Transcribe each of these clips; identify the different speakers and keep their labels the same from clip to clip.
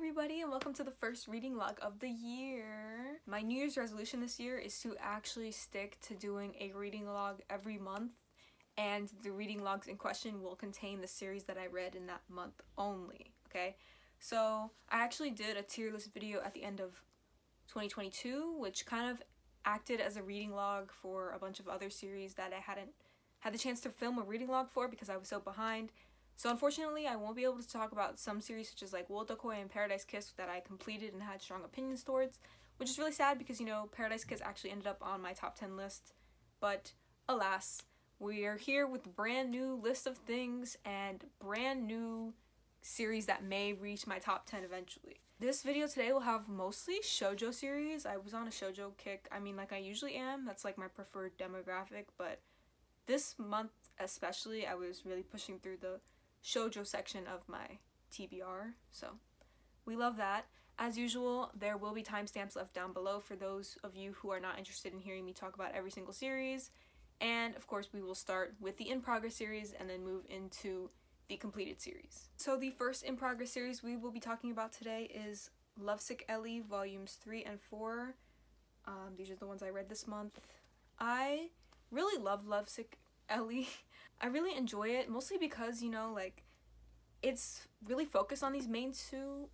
Speaker 1: everybody, and welcome to the first reading log of the year. My New Year's resolution this year is to actually stick to doing a reading log every month, and the reading logs in question will contain the series that I read in that month only, okay? So I actually did a tier list video at the end of 2022, which kind of acted as a reading log for a bunch of other series that I hadn't had the chance to film a reading log for because I was so behind. So unfortunately, I won't be able to talk about some series such as like Wotakoi and Paradise Kiss that I completed and had strong opinions towards, which is really sad because, you know, Paradise Kiss actually ended up on my top 10 list. But alas, we are here with a brand new list of things and brand new series that may reach my top 10 eventually. This video today will have mostly shojo series. I was on a shojo kick. I mean, like I usually am. That's like my preferred demographic, but this month especially, I was really pushing through the shojo section of my TBR, so we love that. As usual, there will be timestamps left down below for those of you who are not interested in hearing me talk about every single series, and of course we will start with the in-progress series and then move into the completed series. So the first in-progress series we will be talking about today is Lovesick Ellie volumes 3 and 4. These are the ones I read this month. I really love Lovesick Ellie. I really enjoy it, mostly because, you know, like, it's really focused on these main two,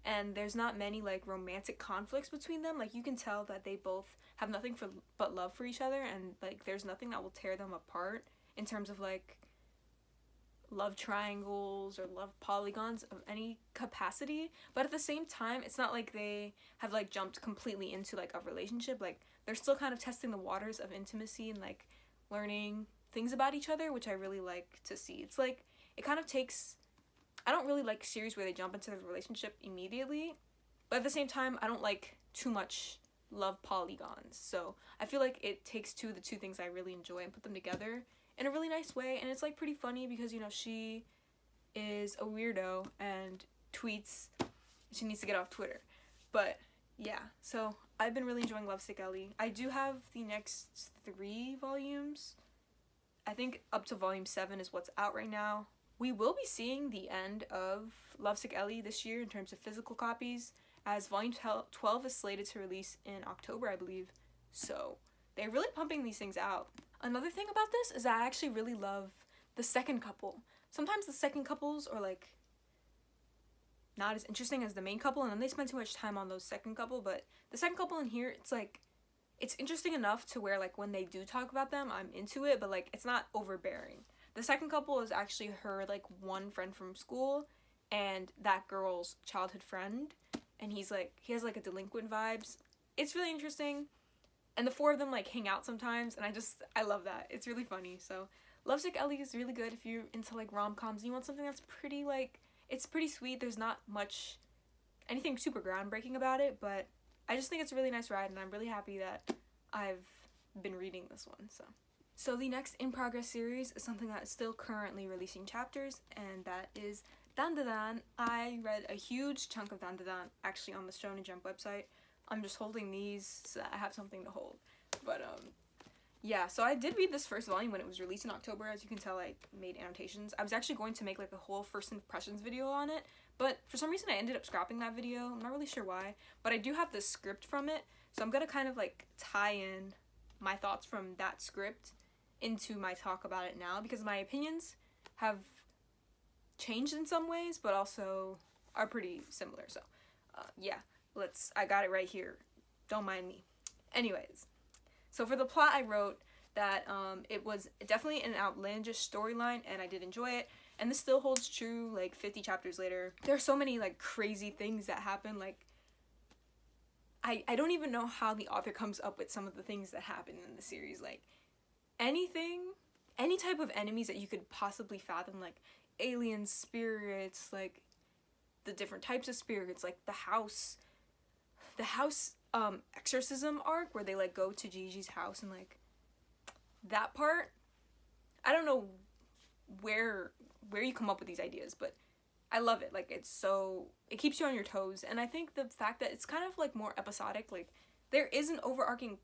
Speaker 1: and there's not many, like, romantic conflicts between them. Like, you can tell that they both have nothing but love for each other, and, like, there's nothing that will tear them apart in terms of, like, love triangles or love polygons of any capacity. But at the same time, it's not like they have, like, jumped completely into, like, a relationship. Like, they're still kind of testing the waters of intimacy and, like, learning things about each other, which I really like to see. It's like, it kind of takes, I don't really like series where they jump into the relationship immediately, but at the same time, I don't like too much love polygons. So I feel like it takes the two things I really enjoy and put them together in a really nice way. And it's like pretty funny because, you know, she is a weirdo and tweets she needs to get off Twitter. But yeah, so I've been really enjoying Lovesick Ellie. I do have the next 3 volumes. I think up to volume 7 is what's out right now. We will be seeing the end of Lovesick Ellie this year in terms of physical copies, as volume 12 is slated to release in October, I believe. So they're really pumping these things out. Another thing about this is I actually really love the second couple. Sometimes the second couples are like not as interesting as the main couple, and then they spend too much time on those second couple, but the second couple in here, it's like, it's interesting enough to where, like, when they do talk about them, I'm into it, but, like, it's not overbearing. The second couple is actually her, like, one friend from school, and that girl's childhood friend, and he has, like, a delinquent vibes. It's really interesting, and the 4 of them, like, hang out sometimes, and I love that. It's really funny. So Lovesick Ellie is really good if you're into, like, rom-coms. You want something that's pretty, like, it's pretty sweet. There's not much, anything super groundbreaking about it, but I just think it's a really nice ride, and I'm really happy that I've been reading this one. So the next in-progress series is something that is still currently releasing chapters, and that is Dandadan. I read a huge chunk of Dandadan actually on the Shonen Jump website. I'm just holding these so that I have something to hold. But yeah, so I did read this first volume when it was released in October. As you can tell, I made annotations. I was actually going to make like a whole first impressions video on it, but for some reason I ended up scrapping that video. I'm not really sure why, but I do have the script from it, so I'm gonna kind of like tie in my thoughts from that script into my talk about it now, because my opinions have changed in some ways, but also are pretty similar. So yeah, I got it right here. Don't mind me. Anyways. So for the plot, I wrote that it was definitely an outlandish storyline, and I did enjoy it. And this still holds true, like, 50 chapters later. There are so many, like, crazy things that happen. Like, I don't even know how the author comes up with some of the things that happen in the series. Like, any type of enemies that you could possibly fathom, like alien spirits, like the different types of spirits, like the house exorcism arc where they like go to Gigi's house, and like that part, I don't know where you come up with these ideas, but I love it. Like, it keeps you on your toes, and I think the fact that it's kind of like more episodic, like there is an overarching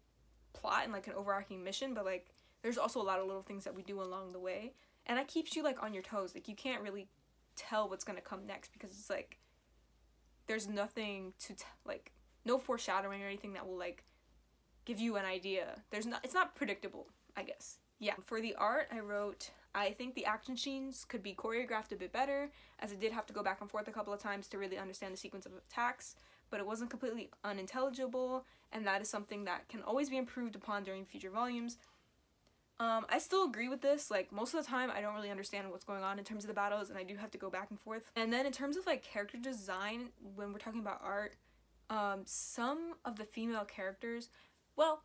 Speaker 1: plot and like an overarching mission, but like there's also a lot of little things that we do along the way, and that keeps you like on your toes. Like, you can't really tell what's gonna come next because it's like there's nothing to like, no foreshadowing or anything that will like give you an idea. It's not predictable, I guess. Yeah, for the art, I wrote, I think the action scenes could be choreographed a bit better, as I did have to go back and forth a couple of times to really understand the sequence of attacks, but it wasn't completely unintelligible, and that is something that can always be improved upon during future volumes. I still agree with this. Like, most of the time, I don't really understand what's going on in terms of the battles, and I do have to go back and forth. And then in terms of, like, character design, when we're talking about art, some of the female characters, well,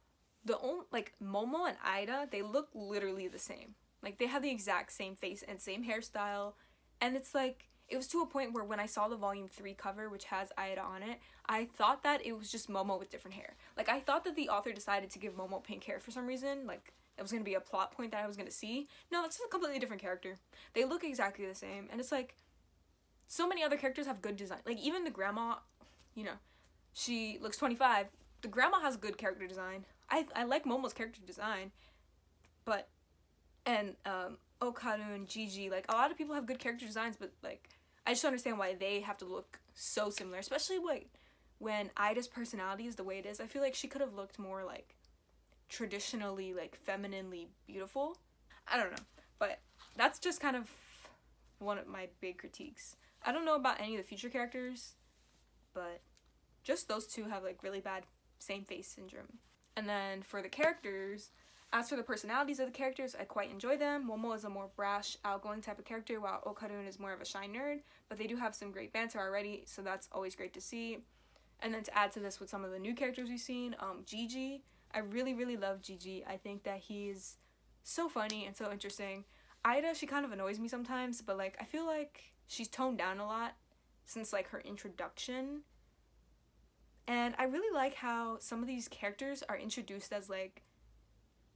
Speaker 1: like, Momo and Ida, they look literally the same. Like, they have the exact same face and same hairstyle, and it's like, it was to a point where when I saw the volume 3 cover, which has Ida on it, I thought that it was just Momo with different hair. Like, I thought that the author decided to give Momo pink hair for some reason, like, it was going to be a plot point that I was going to see. No, it's just a completely different character. They look exactly the same, and it's like, so many other characters have good design. Like, even the grandma, you know, she looks 25. The grandma has good character design. I like Momo's character design, but, and, Okaru and Gigi, like, a lot of people have good character designs, but, like, I just don't understand why they have to look so similar, especially, like, when Ida's personality is the way it is. I feel like she could have looked more, like, traditionally, like, femininely beautiful. I don't know, but that's just kind of one of my big critiques. I don't know about any of the future characters, but just those two have, like, really bad same face syndrome. And then for the characters, as for the personalities of the characters, I quite enjoy them. Momo is a more brash, outgoing type of character, while Okarun is more of a shy nerd, but they do have some great banter already, so that's always great to see. And then to add to this with some of the new characters we've seen, Gigi, I really, really love Gigi. I think that he's so funny and so interesting. Ida, she kind of annoys me sometimes, but, like, I feel like she's toned down a lot since, like, her introduction. And I really like how some of these characters are introduced as, like,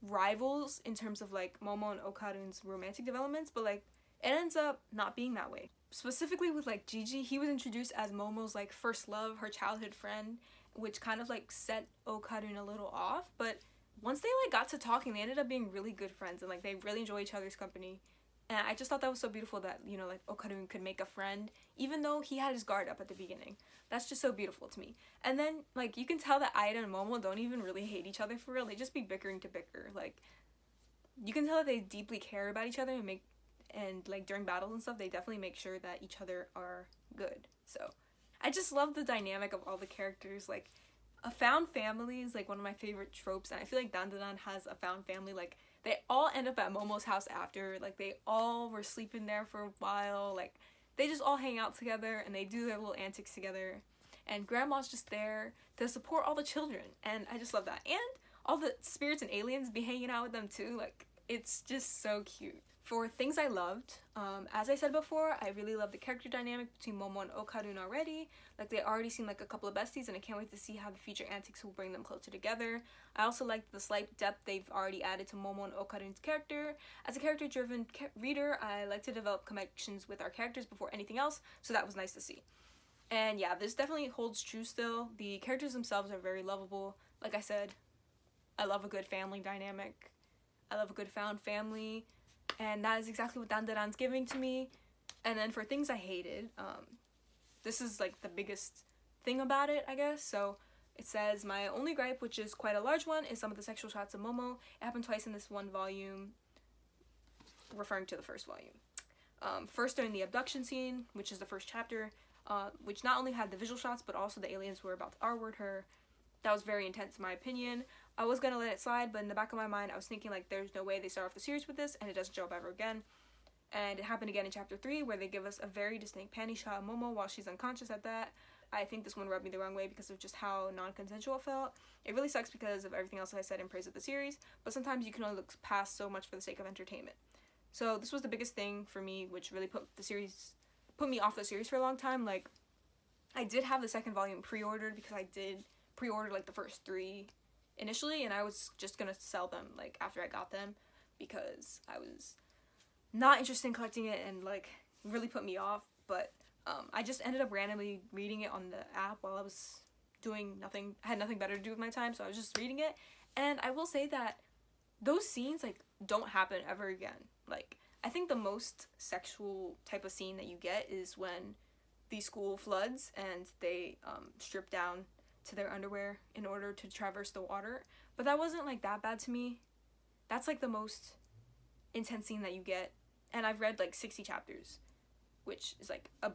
Speaker 1: rivals in terms of, like, Momo and Okarun's romantic developments, but, like, it ends up not being that way. Specifically with, like, Gigi, he was introduced as Momo's, like, first love, her childhood friend, which kind of, like, set Okarun a little off, but once they, like, got to talking, they ended up being really good friends, and, like, they really enjoy each other's company. And I just thought that was so beautiful that, you know, like, Okarun could make a friend, even though he had his guard up at the beginning. That's just so beautiful to me. And then, like, you can tell that Ida and Momo don't even really hate each other for real. They just be bickering to bicker. Like, you can tell that they deeply care about each other and like, during battles and stuff, they definitely make sure that each other are good. So, I just love the dynamic of all the characters. Like, a found family is, like, one of my favorite tropes, and I feel like dandadan has a found family. Like, they all end up at Momo's house after. Like, they all were sleeping there for a while. Like, they just all hang out together, and they do their little antics together. And Grandma's just there to support all the children, and I just love that. And all the spirits and aliens be hanging out with them, too. Like, it's just so cute. For things I loved, as I said before, I really love the character dynamic between Momo and Okarun already. Like, they already seem like a couple of besties, and I can't wait to see how the future antics will bring them closer together. I also like the slight depth they've already added to Momo and Okarun's character. As a character-driven reader, I like to develop connections with our characters before anything else, so that was nice to see. And yeah, this definitely holds true still. The characters themselves are very lovable. Like I said, I love a good family dynamic. I love a good found family. And that is exactly what dandadan's giving to me. And then for things I hated, this is, like, the biggest thing about it, I guess. So it says, my only gripe, which is quite a large one, is some of the sexual shots of Momo. It happened twice in this one volume, referring to the first volume. First during the abduction scene, which is the first chapter, which not only had the visual shots, but also the aliens who were about to R-word her. That was very intense in my opinion. I was gonna let it slide, but in the back of my mind, I was thinking, like, there's no way they start off the series with this, and it doesn't show up ever again. And it happened again in chapter 3, where they give us a very distinct panty shot of Momo while she's unconscious at that. I think this one rubbed me the wrong way because of just how non-consensual it felt. It really sucks because of everything else I said in praise of the series, but sometimes you can only look past so much for the sake of entertainment. So this was the biggest thing for me, which really put me off the series for a long time. Like, I did have the second volume pre-ordered because I did pre-order, like, the first 3 initially, and I was just gonna sell them, like, after I got them, because I was not interested in collecting it, and, like, really put me off. But I just ended up randomly reading it on the app while I was doing nothing. I had nothing better to do with my time, so I was just reading it. And I will say that those scenes, like, don't happen ever again. Like, I think the most sexual type of scene that you get is when the school floods and they strip down to their underwear in order to traverse the water. But that wasn't like that bad to me. That's like the most intense scene that you get. And I've read like 60 chapters, which is like a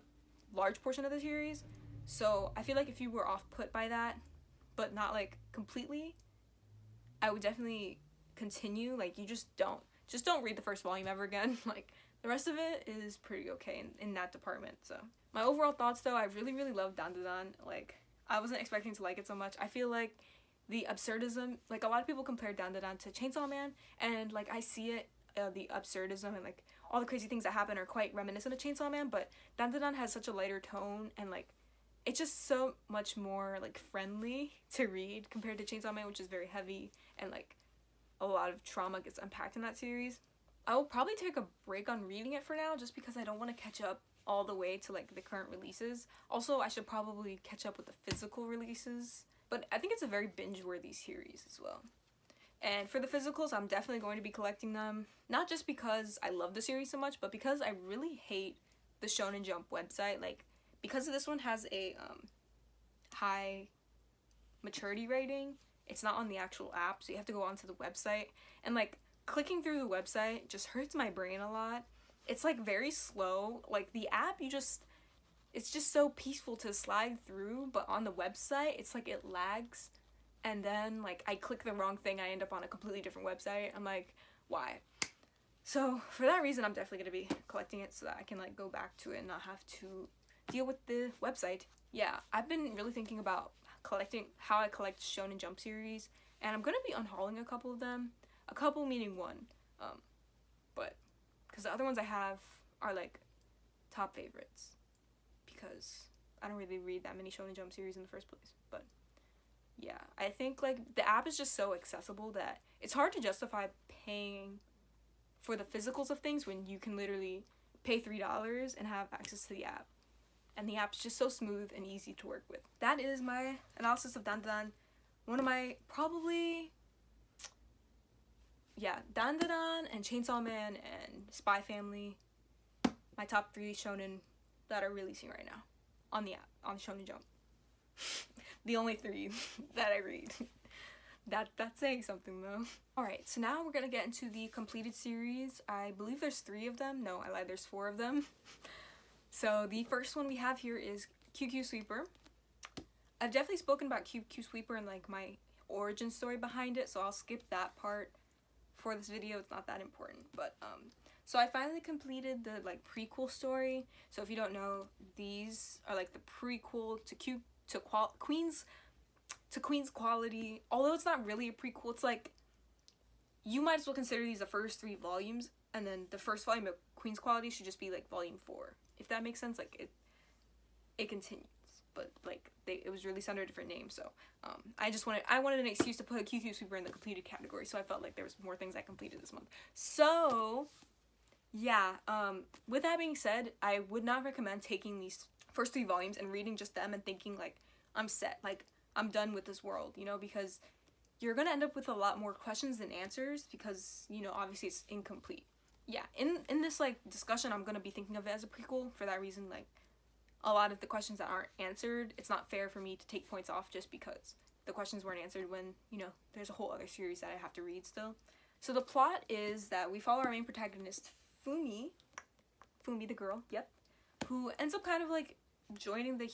Speaker 1: large portion of the series. So I feel like if you were off put by that, but not like completely, I would definitely continue. Like, you just don't read the first volume ever again. Like, the rest of it is pretty okay in that department. So my overall thoughts though, I really love dandadan. Like, I wasn't expecting to like it so much. I feel like the absurdism, like a lot of people compare dandadan to Chainsaw Man, and like I see it, the absurdism and like all the crazy things that happen are quite reminiscent of Chainsaw Man, but dandadan has such a lighter tone and like it's just so much more like friendly to read compared to Chainsaw Man, which is very heavy and like a lot of trauma gets unpacked in that series. I will probably take a break on reading it for now just because I don't want to catch up all the way to like the current releases. Also, I should probably catch up with the physical releases, but I think it's a very binge-worthy series as well. And for the physicals, I'm definitely going to be collecting them, not just because I love the series so much, but because I really hate the Shonen Jump website. Like, because this one has a high maturity rating, it's not on the actual app, so you have to go onto the website, and like clicking through the website just hurts my brain a lot. It's like very slow. Like, the app, it's just so peaceful to slide through, but on the website it's like it lags, and then like I click the wrong thing, I end up on a completely different website. I'm like, why? So for that reason, I'm definitely gonna be collecting it so that I can like go back to it and not have to deal with the website. Yeah, I've been really thinking about how I collect Shonen Jump series, and I'm gonna be unhauling a couple of them. A couple meaning one, but because the other ones I have are like top favorites, because I don't really read that many Shonen Jump series in the first place. But yeah, I think like the app is just so accessible that it's hard to justify paying for the physicals of things when you can literally pay $3 and have access to the app. And the app's just so smooth and easy to work with. That is my analysis of dandadan. One of my dandadan and Chainsaw Man and Spy Family, my top 3 shonen that are releasing right now on the app, on Shonen Jump. The only 3 that I read. That's saying something though. Alright, so now we're gonna get into the completed series. I believe there's 3 of them. No, I lied, there's 4 of them. So the first one we have here is QQ Sweeper. I've definitely spoken about QQ Sweeper and like my origin story behind it, so I'll skip that part for this video. It's not that important. But so I finally completed the like prequel story. So if you don't know, these are like the prequel to Queen's Quality. Although it's not really a prequel, it's like you might as well consider these the first 3 volumes, and then the first volume of Queen's Quality should just be like volume 4, if that makes sense. Like it continues, but like it was released under a different name. So I wanted an excuse to put QQ Sweeper in the completed category, so I felt like there was more things I completed this month. So yeah, with that being said, I would not recommend taking these first 3 volumes and reading just them and thinking like I'm set, like I'm done with this world, you know, because you're gonna end up with a lot more questions than answers, because, you know, obviously it's incomplete. Yeah, in this like discussion, I'm gonna be thinking of it as a prequel for that reason. Like, a lot of the questions that aren't answered, it's not fair for me to take points off just because the questions weren't answered, when, you know, there's a whole other series that I have to read still. So the plot is that we follow our main protagonist, Fumi the girl, yep, who ends up kind of like joining the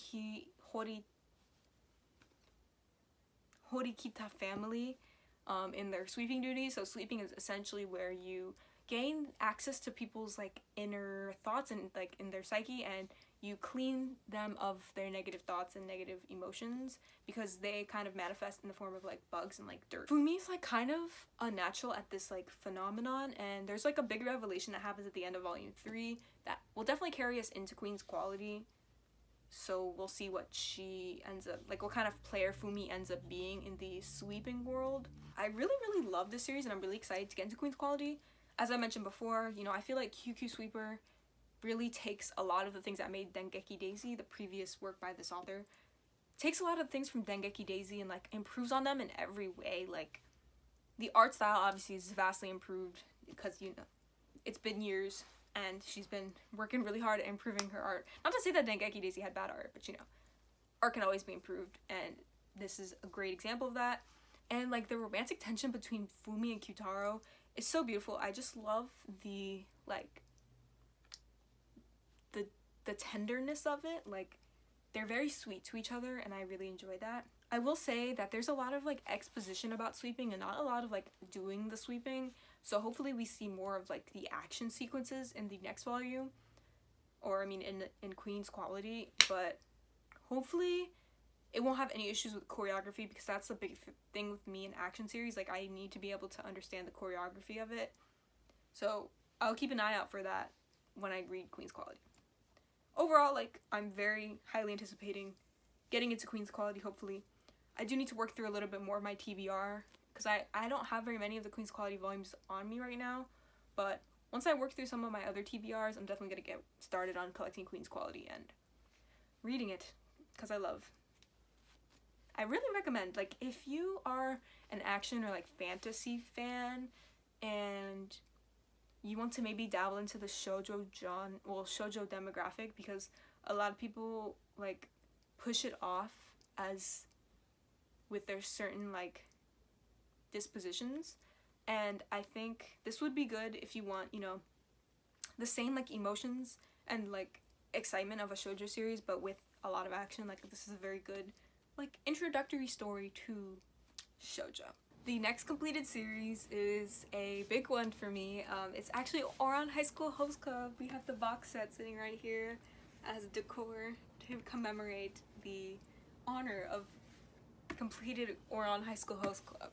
Speaker 1: Horikita family in their sweeping duty. So sweeping is essentially where you gain access to people's like inner thoughts and like in their psyche, and you clean them of their negative thoughts and negative emotions, because they kind of manifest in the form of like bugs and like dirt. Fumi's like kind of unnatural at this like phenomenon, and there's like a big revelation that happens at the end of volume 3 that will definitely carry us into Queen's Quality. So we'll see what she ends up, like what kind of player Fumi ends up being in the sweeping world. I really love this series, and I'm really excited to get into Queen's Quality. As I mentioned before, you know, I feel like QQ Sweeper really takes a lot of the things that made Dengeki Daisy, the previous work by this author, takes a lot of things from Dengeki Daisy and like improves on them in every way. Like, the art style obviously is vastly improved because, you know, it's been years and she's been working really hard at improving her art. Not to say that Dengeki Daisy had bad art, but you know, art can always be improved, and this is a great example of that. And like the romantic tension between Fumi and Kyutaro is so beautiful. I just love the like the tenderness of it. Like they're very sweet to each other, and I really enjoy that. I will say that there's a lot of like exposition about sweeping and not a lot of like doing the sweeping. So hopefully we see more of like the action sequences in the next volume, or I mean in Queen's Quality, but hopefully it won't have any issues with choreography, because that's the big thing with me in action series. Like I need to be able to understand the choreography of it. So I'll keep an eye out for that when I read Queen's Quality. Overall, like I'm very highly anticipating getting into Queen's Quality, hopefully. I do need to work through a little bit more of my TBR, because I don't have very many of the Queen's Quality volumes on me right now, but once I work through some of my other TBRs, I'm definitely going to get started on collecting Queen's Quality and reading it, because I really recommend, like, if you are an action or like fantasy fan and you want to maybe dabble into the shojo demographic, because a lot of people like push it off as with their certain like dispositions, and I think this would be good if you want, you know, the same like emotions and like excitement of a shoujo series but with a lot of action. Like this is a very good like introductory story to shoujo. The next completed series is a big one for me. It's actually Ouran High School Host Club. We have the box set sitting right here as decor to commemorate the honor of completed Ouran High School Host Club.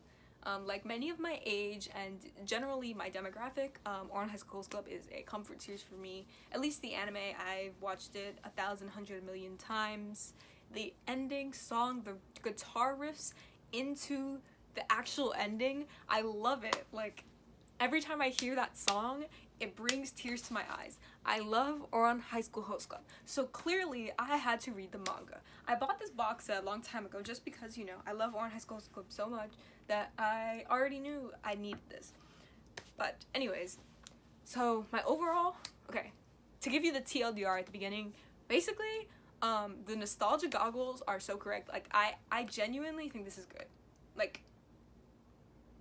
Speaker 1: Like many of my age and generally my demographic, Ouran High School Host Club is a comfort series for me. At least the anime, I've watched it 1,100,000,000 times. The ending song, the guitar riffs into the actual ending, I love it. Like every time I hear that song, it brings tears to my eyes. I love Ouran High School Host Club, so clearly I had to read the manga. I bought this box set a long time ago just because, you know, I love Ouran High School Host Club so much that I already knew I needed this. But anyways, so my overall, okay, to give you the TLDR at the beginning, basically, the nostalgia goggles are so correct. Like I genuinely think this is good. Like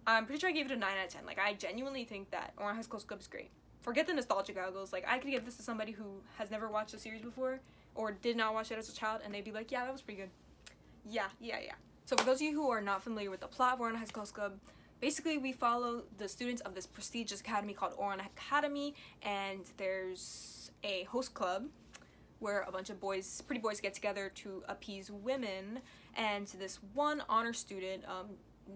Speaker 1: I'm pretty sure I gave it a 9 out of 10. Like I genuinely think that Ouran High School Host Club is great. Forget the nostalgia goggles. Like I could give this to somebody who has never watched the series before or did not watch it as a child, and they'd be like, yeah, that was pretty good. Yeah. So for those of you who are not familiar with the plot of Ouran High School Host Club, basically we follow the students of this prestigious academy called Ouran Academy, and there's a host club where a bunch of boys, pretty boys, get together to appease women, and this one honor student,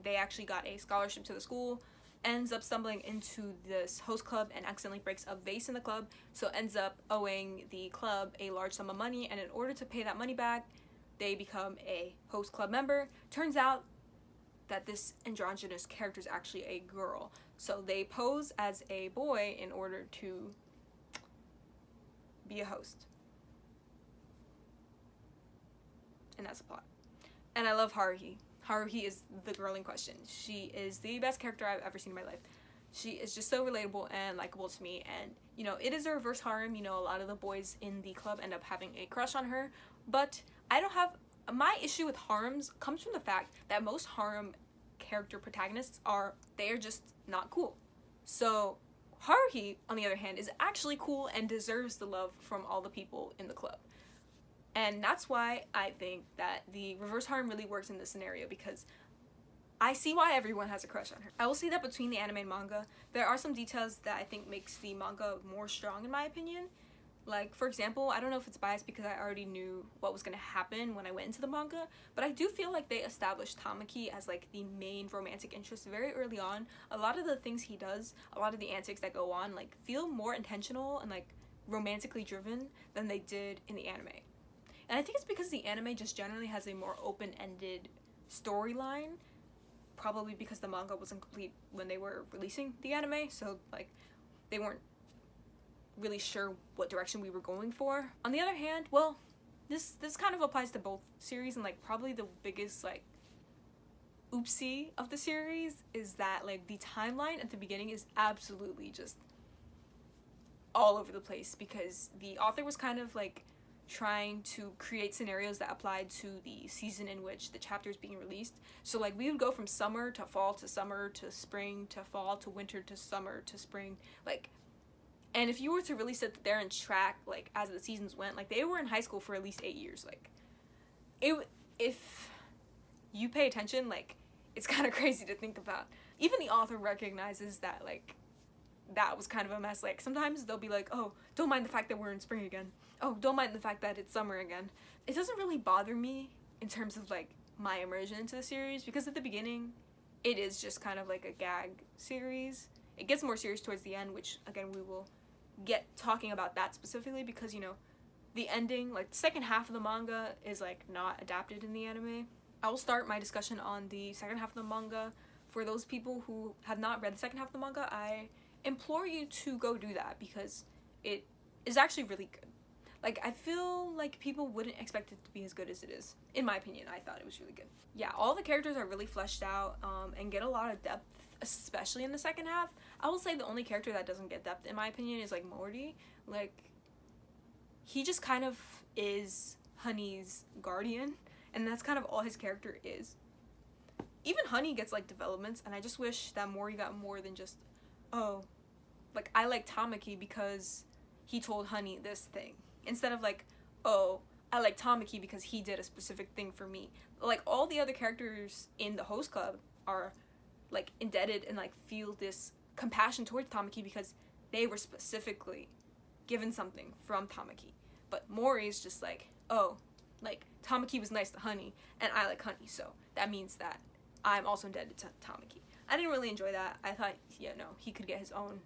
Speaker 1: they actually got a scholarship to the school, ends up stumbling into this host club and accidentally breaks a vase in the club, so ends up owing the club a large sum of money, and in order to pay that money back, they become a host club member. Turns out that this androgynous character is actually a girl, so they pose as a boy in order to be a host. And that's the plot. And I love Haruhi. Haruhi is the girl in question. She is the best character I've ever seen in my life. She is just so relatable and likable to me, and you know, it is a reverse harem. You know, a lot of the boys in the club end up having a crush on her, but I don't have, my issue with harems comes from the fact that most harem character protagonists they're just not cool. So Haruhi, on the other hand, is actually cool and deserves the love from all the people in the club. And that's why I think that the reverse harem really works in this scenario, because I see why everyone has a crush on her. I will say that between the anime and manga, there are some details that I think makes the manga more strong in my opinion. Like, for example, I don't know if it's biased because I already knew what was going to happen when I went into the manga, but I do feel like they established Tamaki as like the main romantic interest very early on. A lot of the things he does, a lot of the antics that go on, like feel more intentional and like romantically driven than they did in the anime. And I think it's because the anime just generally has a more open-ended storyline, probably because the manga wasn't complete when they were releasing the anime, so like they weren't really sure what direction we were going for. On the other hand, well, this kind of applies to both series, and like probably the biggest like oopsie of the series is that like the timeline at the beginning is absolutely just all over the place because the author was kind of like trying to create scenarios that applied to the season in which the chapter is being released. So like we would go from summer to fall to summer to spring to fall to winter to summer to spring, like, and if you were to really sit there and track like as the seasons went, like they were in high school for at least 8 years. Like if you pay attention, like it's kind of crazy to think about. Even the author recognizes that like that was kind of a mess. Like sometimes they'll be like, oh, don't mind the fact that we're in spring again. Oh, don't mind the fact that it's summer again. It doesn't really bother me in terms of like my immersion into the series, because at the beginning it is just kind of like a gag series. It gets more serious towards the end, which again we will get talking about that specifically, because you know the ending, like the second half of the manga is like not adapted in the anime. I will start my discussion on the second half of the manga. For those people who have not read the second half of the manga, I implore you to go do that because it is actually really good. Like, I feel like people wouldn't expect it to be as good as it is. In my opinion, I thought it was really good. Yeah, all the characters are really fleshed out and get a lot of depth, especially in the second half. I will say the only character that doesn't get depth, in my opinion, is, like, Morty. Like, he just kind of is Honey's guardian, and that's kind of all his character is. Even Honey gets, like, developments, and I just wish that Morty got more than just, oh, like, I like Tamaki because he told Honey this thing. Instead of like, oh, I like Tamaki because he did a specific thing for me. Like, all the other characters in the host club are, like, indebted and, like, feel this compassion towards Tamaki because they were specifically given something from Tamaki. But Mori's just like, oh, like, Tamaki was nice to Honey, and I like Honey, so that means that I'm also indebted to Tamaki. I didn't really enjoy that. I thought, yeah, no, he could get his own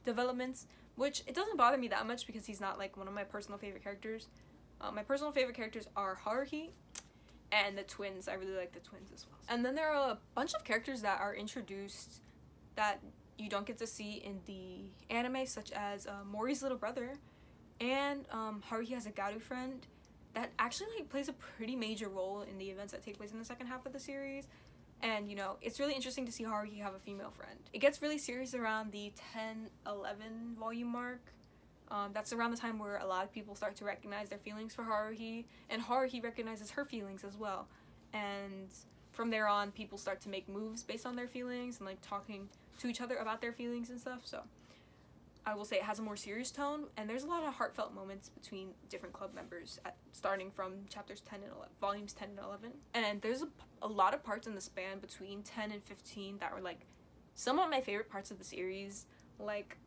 Speaker 1: developments, which it doesn't bother me that much because he's not like one of my personal favorite characters. My personal favorite characters are Haruhi and the twins. I really like the twins as well. And then there are a bunch of characters that are introduced that you don't get to see in the anime, such as Mori's little brother, and Haruhi has a Garu friend that actually like plays a pretty major role in the events that take place in the second half of the series. And, you know, it's really interesting to see Haruhi have a female friend. It gets really serious around the 10-11 volume mark. That's around the time where a lot of people start to recognize their feelings for Haruhi, and Haruhi recognizes her feelings as well. And from there on, people start to make moves based on their feelings and, like, talking to each other about their feelings and stuff. So I will say it has a more serious tone, and there's a lot of heartfelt moments between different club members, starting from chapters 10 and 11, volumes 10 and 11. And there's a lot of parts in the span between 10 and 15 that were, like, some of my favorite parts of the series. Like,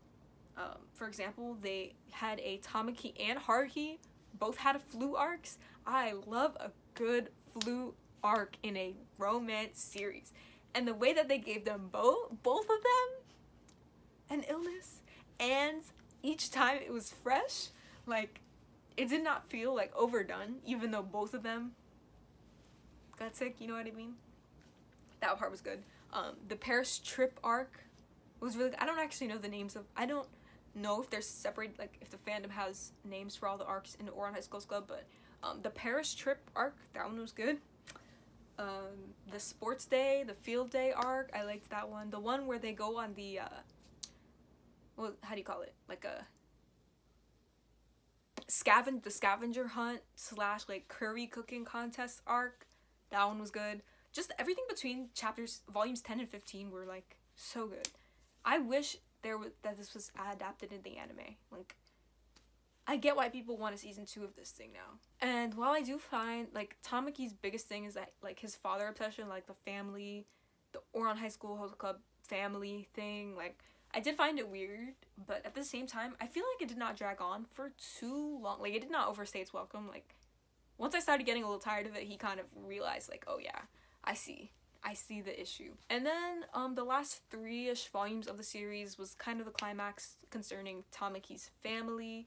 Speaker 1: for example, they had a Tamaki and Haruhi both had flu arcs. I love a good flu arc in a romance series. And the way that they gave them both of them an illness, and each time it was fresh, like, it did not feel like overdone, even though both of them got sick, you know what I mean? That part was good. The Paris trip arc was really good. I don't actually know the names of, I don't know if they're separate, like if the fandom has names for all the arcs in the Ouran High School Club, but the Paris trip arc, that one was good. The sports day, the field day arc, I liked that one. The one where they go on the well, how do you call it? Like a scavenger hunt / like curry cooking contest arc. That one was good. Just everything between volumes 10 and 15 were like so good. I wish that this was adapted in the anime. Like, I get why people want a season 2 of this thing now. And while I do find like Tamaki's biggest thing is that like his father obsession, like the family, the Ouran High School Host Club family thing, like I did find it weird, but at the same time, I feel like it did not drag on for too long. Like, it did not overstay its welcome. Like, once I started getting a little tired of it, he kind of realized, like, oh yeah, I see the issue. And then, the last 3-ish volumes of the series was kind of the climax concerning Tamaki's family,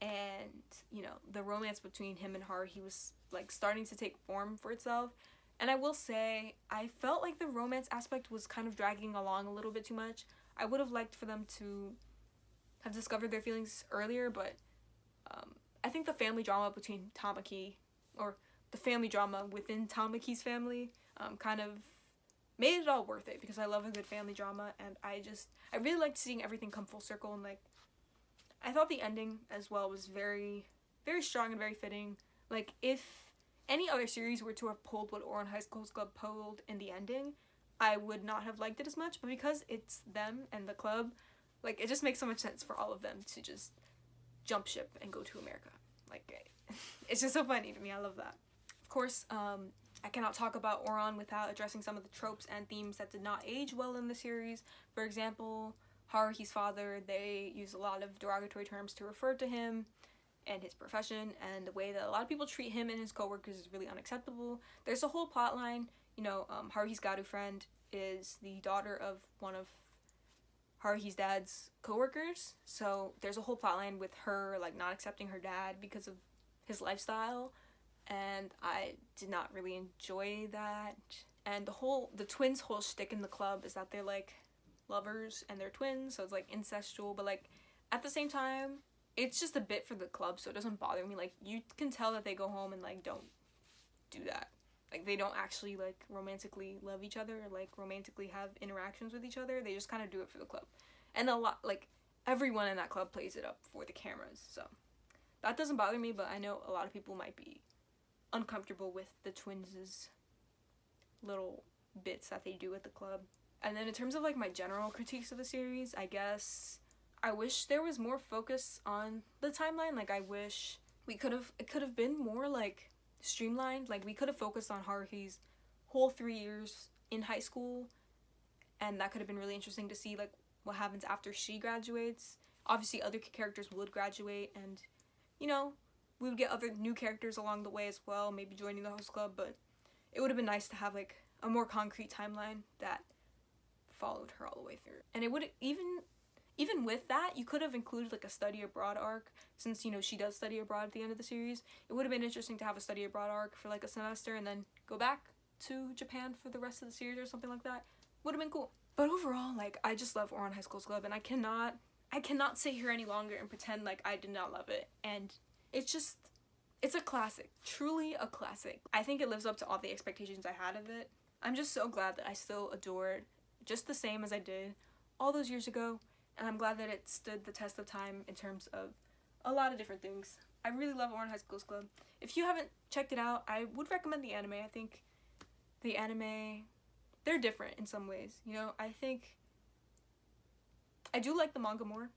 Speaker 1: and, you know, the romance between him and Haruhi was, like, starting to take form for itself. And I will say, I felt like the romance aspect was kind of dragging along a little bit too much. I would have liked for them to have discovered their feelings earlier, but I think the family drama between Tamaki, or the family drama within Tamaki's family, kind of made it all worth it, because I love a good family drama, and I really liked seeing everything come full circle, and like, I thought the ending as well was very, very strong and very fitting. Like, if any other series were to have pulled what Ouran High School Club pulled in the ending, I would not have liked it as much, but because it's them and the club, like, it just makes so much sense for all of them to just jump ship and go to America. Like, it's just so funny to me. I love that. Of course, I cannot talk about Ouran without addressing some of the tropes and themes that did not age well in the series. For example, Haruhi's father, they use a lot of derogatory terms to refer to him and his profession, and the way that a lot of people treat him and his coworkers is really unacceptable. There's a whole plot line, you know, Haruhi's Garu friend is the daughter of one of Haruhi's dad's coworkers, so there's a whole plot line with her, like, not accepting her dad because of his lifestyle, and I did not really enjoy that. And the twins' whole shtick in the club is that they're, like, lovers and they're twins, so it's, like, incestual, but, like, at the same time, it's just a bit for the club, so it doesn't bother me. Like, you can tell that they go home and, like, don't do that. Like, they don't actually, like, romantically love each other or, like, romantically have interactions with each other. They just kind of do it for the club. And a lot, like, everyone in that club plays it up for the cameras, so that doesn't bother me, but I know a lot of people might be uncomfortable with the twins' little bits that they do at the club. And then in terms of, like, my general critiques of the series, I guess I wish there was more focus on the timeline. Like, I wish it could have been more, like, streamlined. Like, we could have focused on Haruhi's whole 3 years in high school, and that could have been really interesting to see, like, what happens after she graduates. Obviously, other characters would graduate, and, you know, we would get other new characters along the way as well, maybe joining the host club, but it would have been nice to have, like, a more concrete timeline that followed her all the way through. And it would even with that, you could have included, like, a study abroad arc, since, you know, she does study abroad at the end of the series. It would have been interesting to have a study abroad arc for, like, a semester and then go back to Japan for the rest of the series or something like that. Would have been cool. But overall, like, I just love Ouran High School Club, and I cannot sit here any longer and pretend like I did not love it. And it's a classic. Truly a classic. I think it lives up to all the expectations I had of it. I'm just so glad that I still adore it just the same as I did all those years ago. And I'm glad that it stood the test of time in terms of a lot of different things. I really love Ouran High School Club. If you haven't checked it out, I would recommend the anime. I think the anime, they're different in some ways. You know, I think I do like the manga more,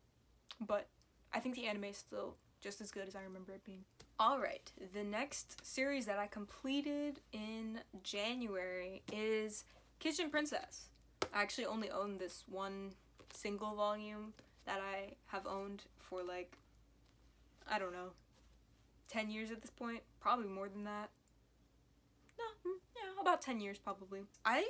Speaker 1: but I think the anime is still just as good as I remember it being. Alright, the next series that I completed in January is Kitchen Princess. I actually only own this one single volume that I have owned for, like, I don't know, 10 years at this point, probably more than that. No, yeah, about 10 years probably. I'm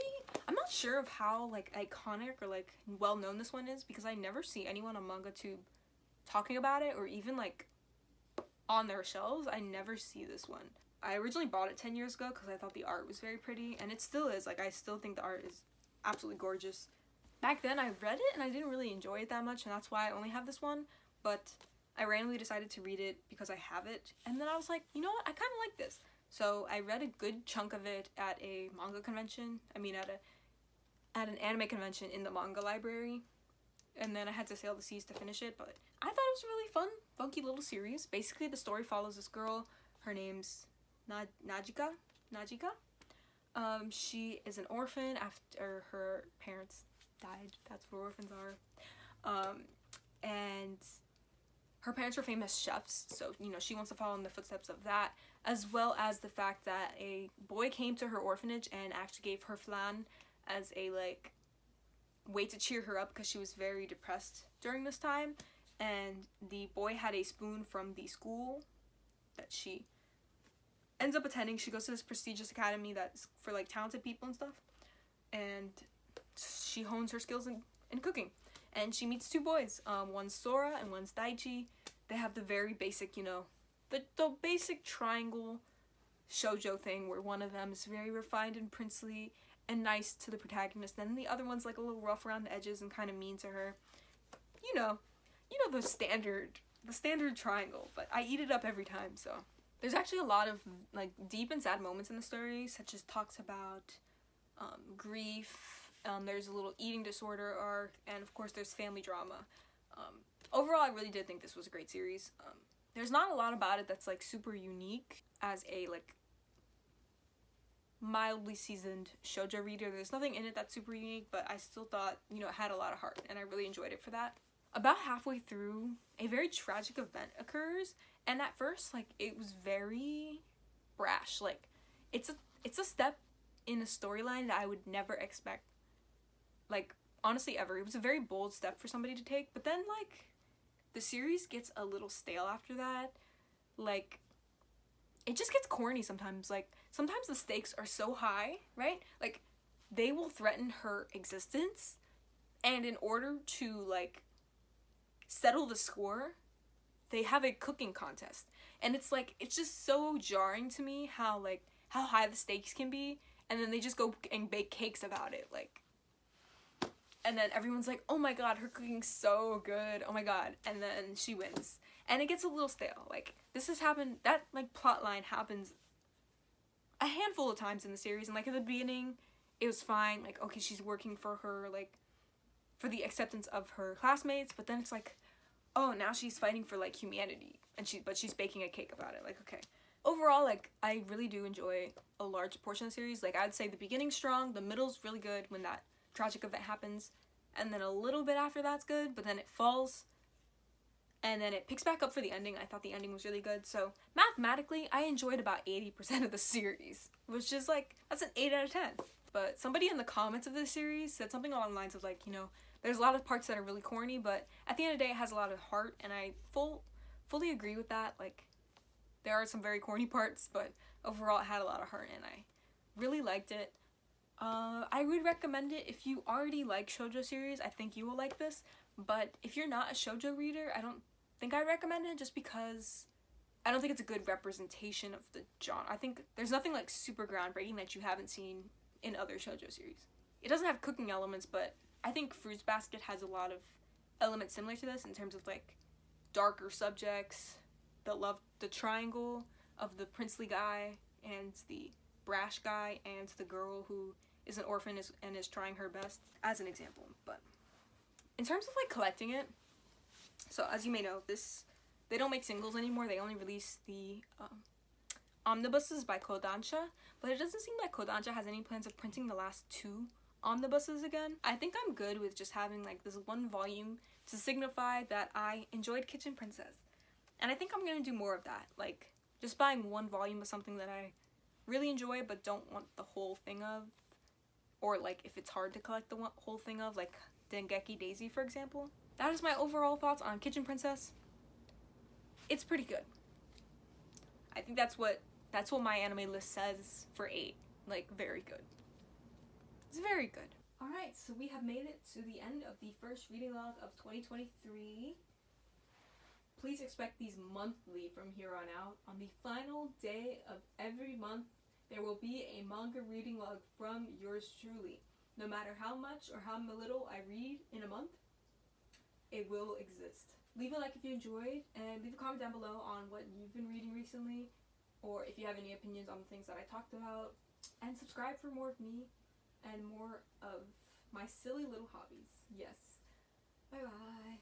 Speaker 1: not sure of how, like, iconic or, like, well known this one is, because I never see anyone on MangaTube talking about it, or even, like, on their shelves. I never see this one. I originally bought it 10 years ago because I thought the art was very pretty, and it still is. Like, I still think the art is absolutely gorgeous. Back then, I read it, and I didn't really enjoy it that much, and that's why I only have this one, but I randomly decided to read it because I have it, and then I was like, you know what, I kind of like this. So I read a good chunk of it at a manga convention, at an anime convention in the manga library, and then I had to sail the seas to finish it, but I thought it was a really fun, funky little series. Basically, the story follows this girl. Her name's Najika. She is an orphan after her parents died. That's what orphans are. And her parents were famous chefs, so, you know, she wants to follow in the footsteps of that, as well as the fact that a boy came to her orphanage and actually gave her flan as a, like, way to cheer her up because she was very depressed during this time. And the boy had a spoon from the school that she ends up attending. She goes to this prestigious academy that's for, like, talented people and stuff, and she hones her skills in cooking. And she meets two boys. One's Sora and one's Daichi. They have the very basic, you know, the basic triangle shojo thing where one of them is very refined and princely and nice to the protagonist, and the other one's, like, a little rough around the edges and kind of mean to her. You know the standard triangle, but I eat it up every time. So there's actually a lot of, like, deep and sad moments in the story, such as talks about grief. There's a little eating disorder arc, and of course there's family drama. Overall, I really did think this was a great series. There's not a lot about it that's like super unique as a like mildly seasoned shoujo reader. There's nothing in it that's super unique, but I still thought, you know, it had a lot of heart, and I really enjoyed it for that. About halfway through, a very tragic event occurs, and at first, like, it was very brash. Like, it's a step in a storyline that I would never expect, like, honestly, ever. It was a very bold step for somebody to take, but then, like, the series gets a little stale after that. Like, it just gets corny sometimes. Like, sometimes the stakes are so high, right? Like, they will threaten her existence, and in order to, like, settle the score, they have a cooking contest. And it's, like, it's just so jarring to me how, like, how high the stakes can be, and then they just go and bake cakes about it, like, and then everyone's like, oh my god, her cooking's so good, oh my god, and then she wins. And it gets a little stale. Like, this has happened, that, like, plot line happens a handful of times in the series, and, like, at the beginning, it was fine, like, okay, she's working for her, like, for the acceptance of her classmates, but then it's like, oh, now she's fighting for, like, humanity, and but she's baking a cake about it, like, okay. Overall, like, I really do enjoy a large portion of the series. Like, I'd say the beginning's strong, the middle's really good when that tragic event happens, and then a little bit after that's good, but then it falls, and then it picks back up for the ending. I thought the ending was really good, so mathematically, I enjoyed about 80% of the series, which is, like, that's an 8 out of 10. But somebody in the comments of this series said something along the lines of, like, you know, there's a lot of parts that are really corny, but at the end of the day, it has a lot of heart, and I fully agree with that. Like, there are some very corny parts, but overall, it had a lot of heart, and I really liked it. I would recommend it if you already like shoujo series. I think you will like this, but if you're not a shoujo reader, I don't think I recommend it, just because I don't think it's a good representation of the genre. I think there's nothing, like, super groundbreaking that you haven't seen in other shoujo series. It doesn't have cooking elements, but I think Fruits Basket has a lot of elements similar to this in terms of, like, darker subjects, the triangle of the princely guy and the brash guy and the girl who is an orphan and is trying her best, as an example. But in terms of, like, collecting it, so as you may know, they don't make singles anymore. They only release the omnibuses by Kodansha, but it doesn't seem like Kodansha has any plans of printing the last 2 omnibuses again. I think I'm good with just having, like, this one volume to signify that I enjoyed Kitchen Princess. And I think I'm gonna do more of that, like, just buying one volume of something that I really enjoy but don't want the whole thing of, or, like, if it's hard to collect the whole thing of, like Dengeki Daisy, for example. That is my overall thoughts on Kitchen Princess. It's pretty good. I think that's what my anime list says for 8. Like, very good. It's very good. Alright, so we have made it to the end of the first reading log of 2023. Please expect these monthly from here on out. On the final day of every month, there will be a manga reading log from yours truly. No matter how much or how little I read in a month, it will exist. Leave a like if you enjoyed, and leave a comment down below on what you've been reading recently, or if you have any opinions on the things that I talked about, and subscribe for more of me and more of my silly little hobbies. Yes. Bye bye.